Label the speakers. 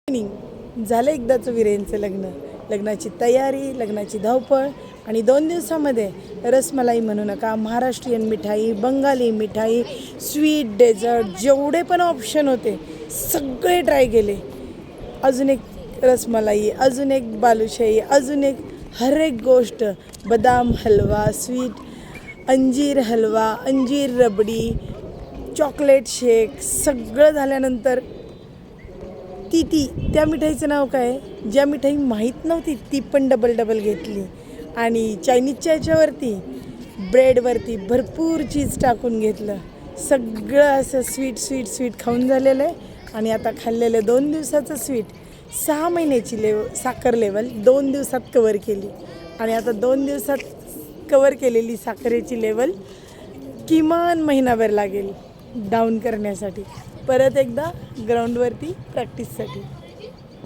Speaker 1: झालं एकदाचं विरेंचं लग्नाची तयारी, लग्नाची धावपळ आणि 2 दिवसामध्ये रसमलाई म्हणू नका, महाराष्ट्रीयन मिठाई, बंगाली मिठाई, स्वीट डेझर्ट, जेवढे पण ऑप्शन होते सगळे ट्राय केले. अजून एक रसमलाई, अजून एक बालुशाही, अजून एक हर एक गोष्ट, बदाम हलवा, स्वीट अंजीर हलवा, अंजीर रबडी, चॉकलेट शेक, सगळं झाल्यानंतर त्या मिठाईचं नाव काय, ज्या मिठाई माहीत नव्हती ती पण डबल घेतली. आणि चायनीजच्या याच्यावरती ब्रेडवरती भरपूर चीज टाकून घेतलं. सगळं असं स्वीट खाऊन झालेलं आहे. आणि आता खाल्लेलं 2 दिवसाचं स्वीट, 6 महिन्याची साखर लेवल 2 दिवसात कवर केली. आणि आता 2 दिवसात कवर केलेली साखरेची लेवल किमान महिनाभर लागेल डाऊन करण्यासाठी, परत एकदा ग्राउंडवरती प्रॅक्टिससाठी.